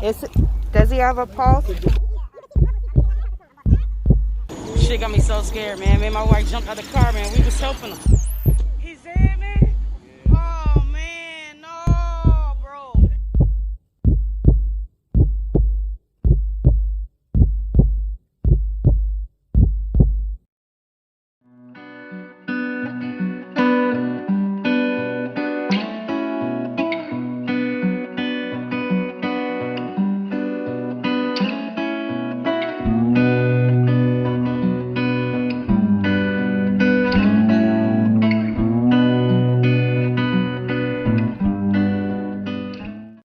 Does he have a pulse? Shit got me so scared, man. Me and my wife jumped out the car, man. We was helping him. He's dead, man? Oh, man. No, bro.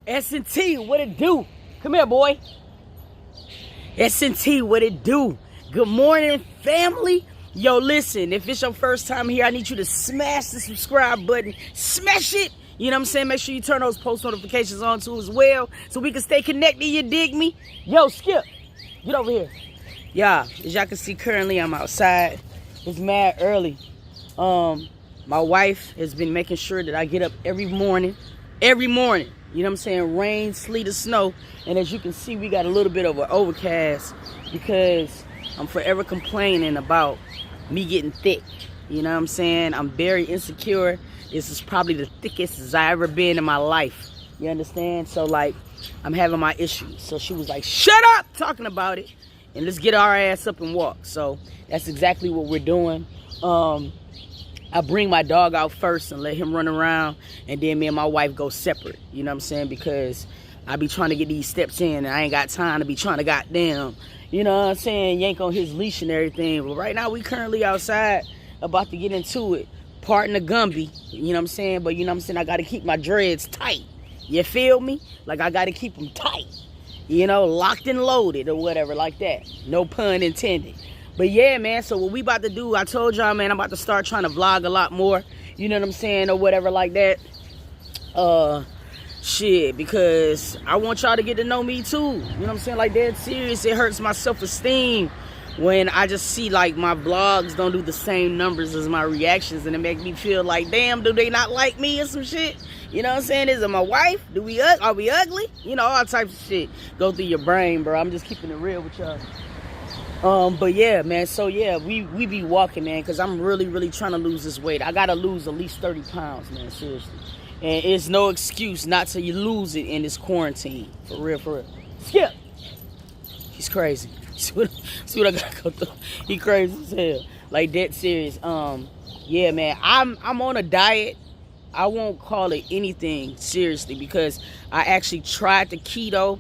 S&T, what it do? Come here, boy. S&T, what it do? Good morning, family. Yo, listen, if it's your first time here, I need you to smash the subscribe button. Smash it. You know what I'm saying? Make sure you turn those post notifications on too as well so we can stay connected, you dig me? Yo, Skip, get over here. Yeah, as y'all can see currently, I'm outside. It's mad early. My wife has been making sure that I get up every morning. You know what I'm saying? Rain, sleet, or snow. And as you can see, we got a little bit of an overcast because I'm forever complaining about me getting thick. You know what I'm saying? I'm very insecure. This is probably the thickest as I ever been in my life. You understand? So, like, I'm having my issues. So she was like, shut up talking about it. And let's get our ass up and walk. So that's exactly what we're doing. I bring my dog out first and let him run around, and then me and my wife go separate. You know what I'm saying? Because I be trying to get these steps in, and I ain't got time to be trying to goddamn, you know what I'm saying, yank on his leash and everything. But right now, we currently outside about to get into it. Parting the Gumby, you know what I'm saying? But you know what I'm saying? I got to keep my dreads tight. You feel me? Like, I got to keep them tight. You know, locked and loaded or whatever like that. No pun intended. But yeah, man, so what we about to do, I told y'all, man, I'm about to start trying to vlog a lot more. You know what I'm saying? Or whatever like that. Shit, because I want y'all to get to know me too. You know what I'm saying? Like, dead serious. It hurts my self-esteem when I just see, like, my vlogs don't do the same numbers as my reactions. And it makes me feel like, damn, do they not like me or some shit? You know what I'm saying? Is it my wife? Are we ugly? You know, all types of shit go through your brain, bro. I'm just keeping it real with y'all. But yeah, man, so yeah, we be walking, man, because I'm really trying to lose this weight. I gotta lose at least 30 pounds, man, seriously. And it's no excuse not to lose it in this quarantine. For real. Skip! He's crazy. See what I gotta go through? He crazy as hell. Like, dead serious. Yeah, man, I'm on a diet. I won't call it anything, seriously, because I actually tried the keto.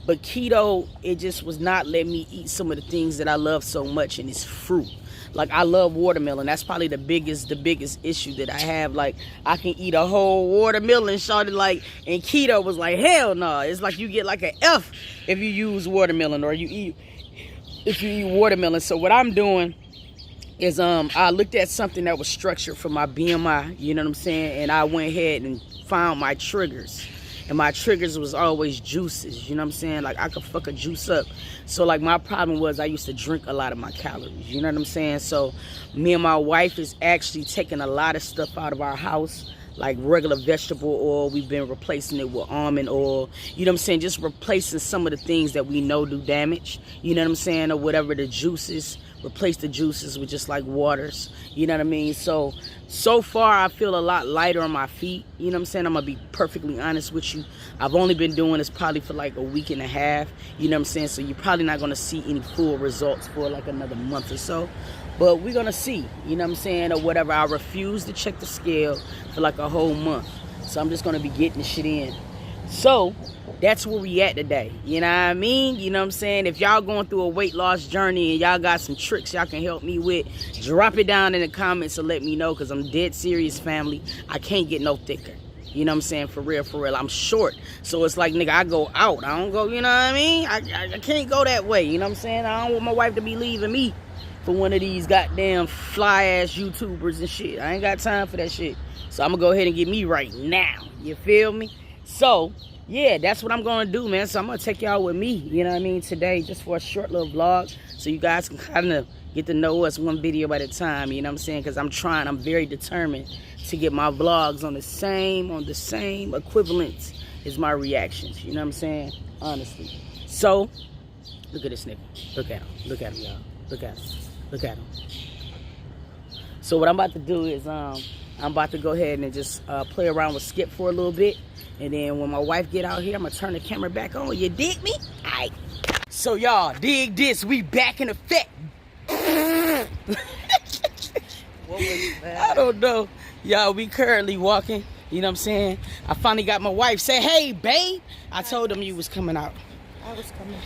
But keto, it just was not letting me eat some of the things that I love so much, and it's fruit. Like, I love watermelon. That's probably the biggest issue that I have. Like, I can eat a whole watermelon, shorty, like, and keto was like, hell no. It's like you get like an F if you use watermelon or if you eat watermelon. So what I'm doing is I looked at something that was structured for my BMI, you know what I'm saying? And I went ahead and found my triggers. And my triggers was always juices, you know what I'm saying? Like, I could fuck a juice up. So, like, my problem was I used to drink a lot of my calories, you know what I'm saying? So, me and my wife is actually taking a lot of stuff out of our house, like regular vegetable oil. We've been replacing it with almond oil, you know what I'm saying? Just replacing some of the things that we know do damage, you know what I'm saying? Or whatever the juices, replace the juices with just like waters, you know what I mean? So far I feel a lot lighter on my feet, you know what I'm saying? I'm gonna be perfectly honest with you. I've only been doing this probably for like a week and a half, you know what I'm saying? So you're probably not gonna see any full results for like another month or so, but we're gonna see, you know what I'm saying, or whatever. I refuse to check the scale for like a whole month, so I'm just gonna be getting the shit in. So that's where we at today, you know what I mean? You know what I'm saying? If y'all going through a weight loss journey and y'all got some tricks y'all can help me with, drop it down in the comments and let me know, because I'm dead serious, family. I can't get no thicker, you know what I'm saying? For real. I'm short, so it's like, nigga, I go out, I don't go, you know what I mean? I can't go that way, you know what I'm saying? I don't want my wife to be leaving me for one of these goddamn fly ass YouTubers and shit. I ain't got time for that shit. So I'm gonna go ahead and get me right now, you feel me? So yeah, that's what I'm gonna do, man. So I'm gonna take y'all with me, you know what I mean, today, just for a short little vlog, so you guys can kind of get to know us one video at a time, you know what I'm saying? Because I'm very determined to get my vlogs on the same equivalent is my reactions. You know what I'm saying? Honestly. So, look at this nigga. Look at him. Look at him, y'all. Look at him. Look at him. So what I'm about to do is I'm about to go ahead and just play around with Skip for a little bit. And then when my wife get out here, I'm going to turn the camera back on. You dig me? All right. So y'all, dig this. We back in effect. What was that? I don't know. Y'all, we currently walking. You know what I'm saying? I finally got my wife say, hey, babe. I told them you was coming out. I was coming.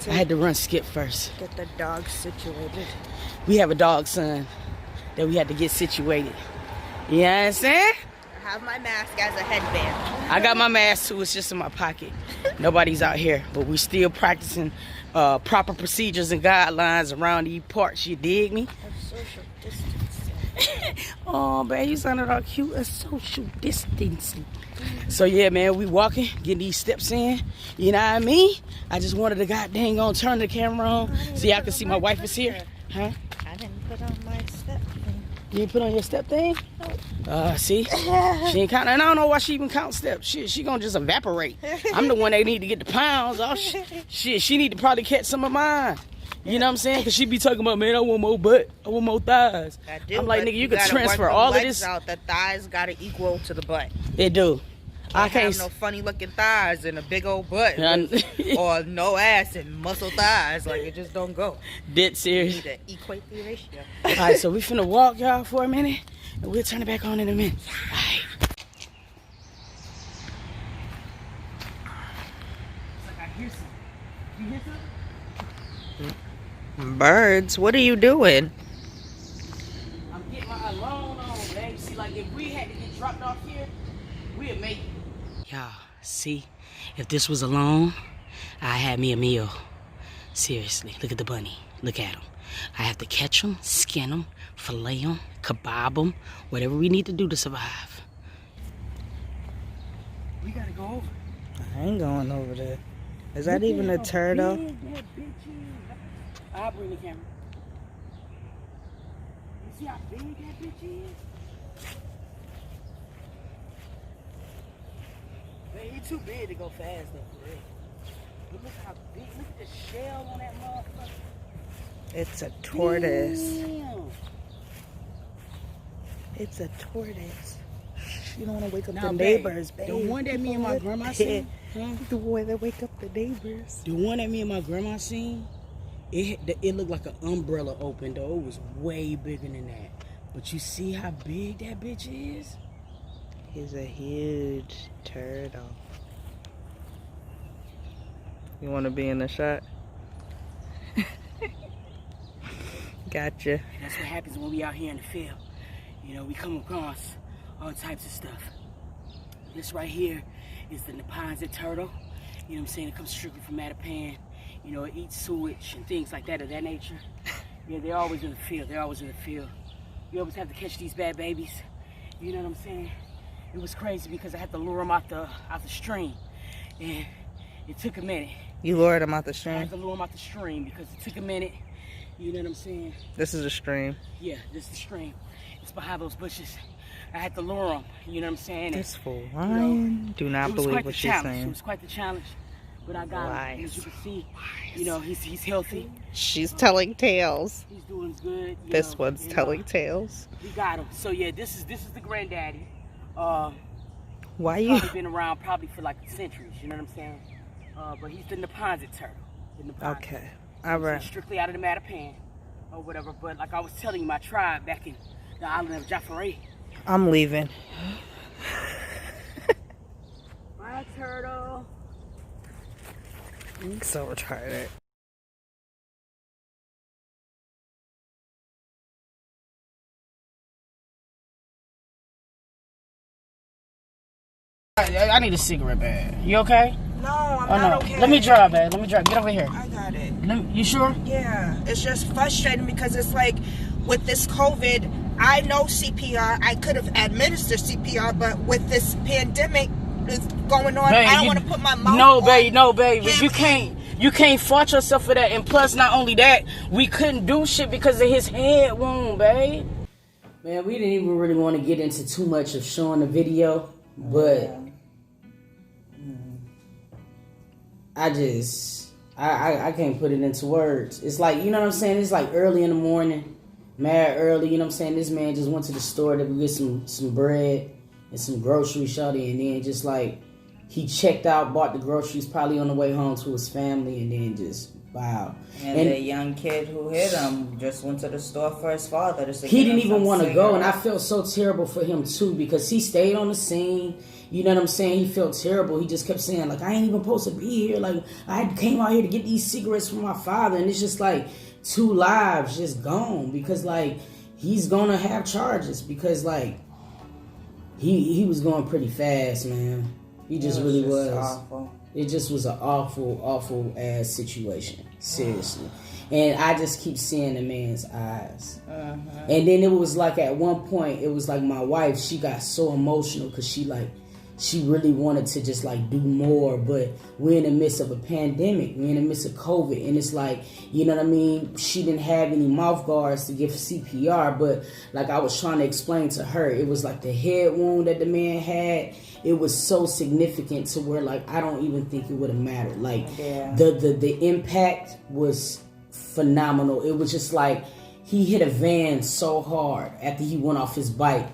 I had to run Skip first. Get the dog situated. We have a dog son that we had to get situated. You know what I'm saying? I have my mask as a headband. I got my mask too. It's just in my pocket. Nobody's out here, but we still practicing proper procedures and guidelines around these parts. You dig me? Of social distancing. Oh, man, you sounded all cute. A social distancing. So yeah, man, we walking, getting these steps in. You know what I mean? I just wanted to goddamn on turn the camera on so y'all can see my wife is here. Huh? I didn't put on my step thing. You didn't put on your step thing? See? She ain't counting. And I don't know why she even counts steps. She gonna just evaporate. I'm the one that need to get the pounds. Oh, shit, she need to probably catch some of mine. You know what I'm saying? Because she be talking about, man, I want more butt. I want more thighs. I'm like, nigga, you could transfer all of this. Out. The thighs got to equal to the butt. They do. I can't have no funny looking thighs and a big old butt. Or no ass and muscle thighs. Like, it just don't go. Dead serious. You need to equate the ratio. Alright, so we finna walk, y'all, for a minute. And we'll turn it back on in a minute. Alright. It's like I hear something. You hear something? Birds, what are you doing? I'm getting my alarm on, baby. See, like, if we had to get dropped off here, we'd make it. Y'all, see, if this was alone, I had me a meal. Seriously, look at the bunny. Look at him. I have to catch him, skin him, fillet him, kebab him, whatever we need to do to survive. We gotta go over. I ain't going over there. Is that even a turtle? I'll bring the camera. You see how big that bitch is? Man, he too big to go fast though, for real. But look how big, look at the shell on that motherfucker. It's a tortoise. Damn. It's a tortoise. You don't want to wake up Now, the babe, neighbors, babe. the one that me and my grandma seen. Huh? The one that wake up the neighbors. The one that me and my grandma seen, it looked like an umbrella open though. It was way bigger than that. But you see how big that bitch is? He's a huge turtle. You want to be in the shot? Gotcha. And that's what happens when we out here in the field. You know, we come across all types of stuff. This right here is the Neponset turtle. You know what I'm saying? It comes strictly from Mattapan. You know, it eats sewage and things like that of that nature. Yeah, they're always in the field. They're always in the field. You always have to catch these bad babies. You know what I'm saying? It was crazy because I had to lure them out the stream. And it took a minute. You lured them out the I stream? had to lure them out the stream because it took a minute. You know what I'm saying? This is a stream. Yeah, this is the stream. It's behind those bushes. I had to lure them. You know what I'm saying? This fool lying. Do not believe what she's saying. It was quite the challenge. But I got him. As you can see, you know, he's healthy. She's telling tales. He's doing good. This one's telling tales. We got him. So yeah, this is the granddaddy. Why you? Probably been around probably for like centuries. You know what I'm saying? But he's the Neponset turtle. Okay. All right. Strictly out of the Mattapan or whatever. But like I was telling you, my tribe back in the island of Jafare. I'm leaving. My turtle. I'm so retarded. I need a cigarette bag. You okay? No, I'm not okay. Let me drive, babe. Let me drive. Get over here. I got it. You sure? Yeah. It's just frustrating because it's like with this COVID, I know CPR. I could have administered CPR, but with this pandemic is going on, babe, I don't want to put my mouth on. No, babe. You can't fault yourself for that. And plus, not only that, we couldn't do shit because of his head wound, babe. Man, we didn't even really want to get into too much of showing the video, but I can't put it into words. It's like, you know what I'm saying? It's like early in the morning, mad early, you know what I'm saying? This man just went to the store to get some bread and some groceries, shawty, and then just like, he checked out, bought the groceries, probably on the way home to his family, and then just, wow. And the young kid who hit him just went to the store for his father. He didn't even want to go, and I felt so terrible for him, too, because he stayed on the scene. You know what I'm saying? He felt terrible. He just kept saying, like, I ain't even supposed to be here. Like, I came out here to get these cigarettes from my father, and it's just, like, 2 lives just gone because, like, he's going to have charges because, like, he was going pretty fast, man. He just really was. Awful. It just was an awful, awful ass situation. Seriously. And I just keep seeing the man's eyes. And then it was like at one point, it was like my wife, she got so emotional because she really wanted to just like do more, but we're in the midst of a pandemic. We're in the midst of COVID, and it's like, you know what I mean? She didn't have any mouth guards to give CPR, but like I was trying to explain to her, it was like the head wound that the man had. It was so significant to where like I don't even think it would have mattered. Like the impact was phenomenal. It was just like he hit a van so hard after he went off his bike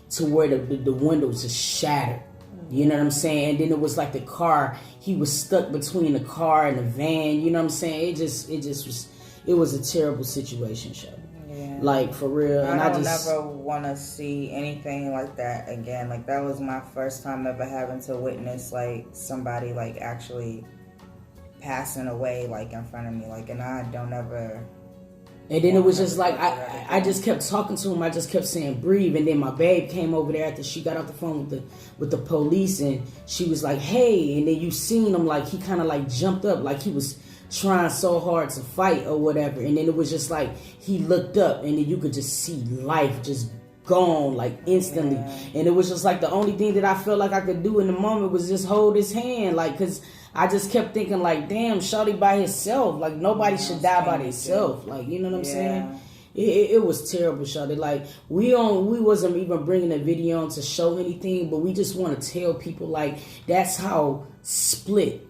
to where the windows just shattered. You know what I'm saying? And then it was like the car, he was stuck between the car and the van. You know what I'm saying? It was a terrible situation, Shelby. Yeah. Like, for real. I don't never want to see anything like that again. Like, that was my first time ever having to witness, like, somebody, like, actually passing away, like, in front of me. Like, and I don't ever... And then it was just like, I just kept talking to him. I just kept saying, breathe. And then my babe came over there after she got off the phone with the police. And she was like, hey. And then you seen him, like, he kind of, like, jumped up. Like, he was trying so hard to fight or whatever. And then it was just like, he looked up. And then you could just see life just gone, like, instantly. And it was just like, the only thing that I felt like I could do in the moment was just hold his hand. Like, because... I just kept thinking, like, damn, shawty by himself. Like, nobody should die by themselves. Like, you know what I'm saying? It was terrible, shawty. Like, we wasn't even bringing a video on to show anything, but we just want to tell people, like, that's how split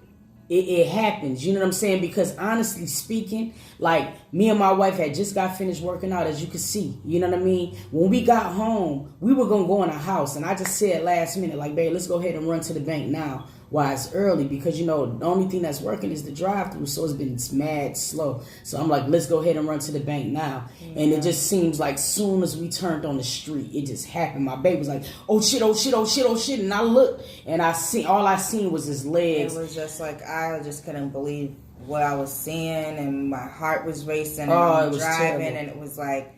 it happens. You know what I'm saying? Because honestly speaking, like, me and my wife had just got finished working out, as you can see. You know what I mean? When we got home, we were going to go in the house, and I just said last minute, like, babe, let's go ahead and run to the bank now. Why it's early, because, you know, the only thing that's working is the drive-through, so it's been mad slow. So I'm like, let's go ahead and run to the bank now. And it just seems like soon as we turned on the street, it just happened. My baby was like, oh shit, oh shit, oh shit, oh shit. And I looked, and all I seen was his legs. It was just like, I just couldn't believe what I was seeing, and my heart was racing, and I was driving, terrible. And it was like,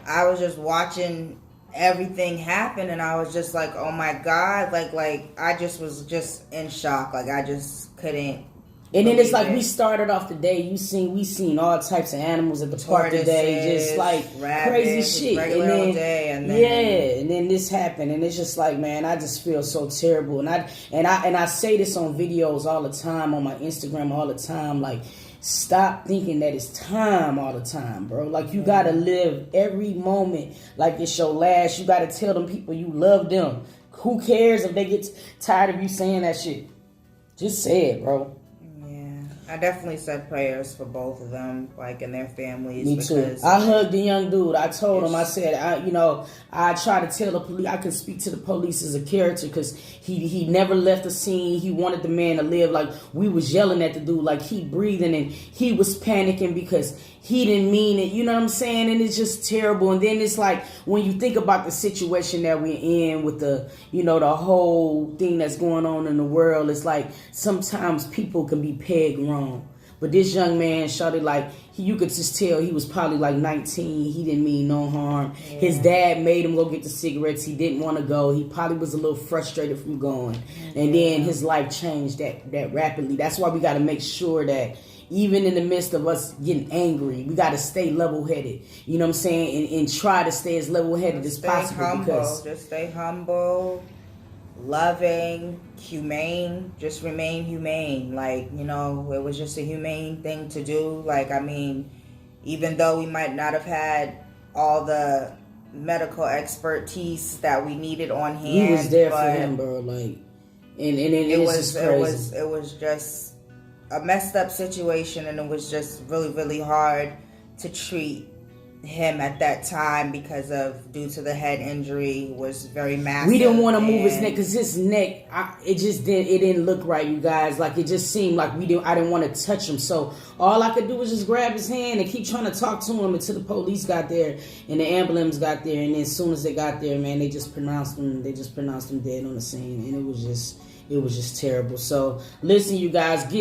I was just watching everything happened, and I was just like, oh my God, like I just was just in shock. Like, I just couldn't. And then it's like, we started off the day, we seen all types of animals at the park today, just like crazy shit. And then this happened, and it's just like, man, I just feel so terrible. And I say this on videos all the time, on my Instagram all the time, like, stop thinking that it's time all the time, bro. Like, you gotta live every moment like it's your last. You gotta tell them people you love them. Who cares if they get tired of you saying that shit? Just say it, bro. Yeah, I definitely said prayers for both of them, like, and their families. Me too. I hugged the young dude. I told him, I said, I try to tell the police, I can speak to the police as a character, because he never left the scene. He wanted the man to live. Like, we was yelling at the dude, like, he breathing, and he was panicking because he didn't mean it. You know what I'm saying? And it's just terrible. And then it's like, when you think about the situation that we're in with the, you know, the whole thing that's going on in the world, it's like, sometimes people can be pegged wrong. But this young man, shawty, like, you could just tell he was probably like 19. He didn't mean no harm. Yeah. His dad made him go get the cigarettes. He didn't want to go. He probably was a little frustrated from going. And then his life changed that rapidly. That's why we got to make sure that even in the midst of us getting angry, we got to stay level-headed. You know what I'm saying? And try to stay as level-headed as possible. Humble. Just stay humble, loving, humane. Just remain humane. Like, you know, it was just a humane thing to do. Like, I mean, even though we might not have had all the medical expertise that we needed on hand, he was there for him, bro. Like, and it was just crazy. It was just a messed up situation, and it was just really, really hard to treat him at that time because of due to the head injury was very massive. We didn't want to move his neck because his neck, it didn't look right, you guys. Like, it just seemed like I didn't want to touch him. So all I could do was just grab his hand and keep trying to talk to him until the police got there and the ambulance got there. And then as soon as they got there, man, they just pronounced him dead on the scene, and it was just terrible. So listen, you guys,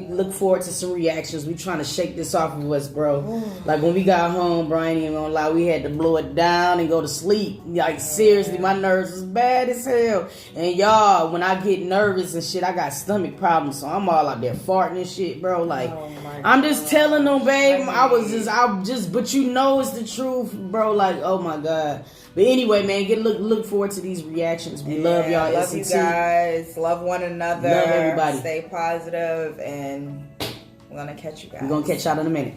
look forward to some reactions. We trying to shake this off of us, bro. Like when we got home, bro, I ain't even gonna lie, we had to blow it down and go to sleep. Like seriously, my nerves was bad as hell. And y'all, when I get nervous and shit, I got stomach problems, so I'm all out there farting and shit, bro. Like I'm just telling them, babe. But you know it's the truth, bro. Like, oh my God. But anyway, man, look forward to these reactions. We love y'all. Love you guys. Love one another. Love everybody. Stay positive, and we're gonna catch you guys. We're gonna catch y'all in a minute.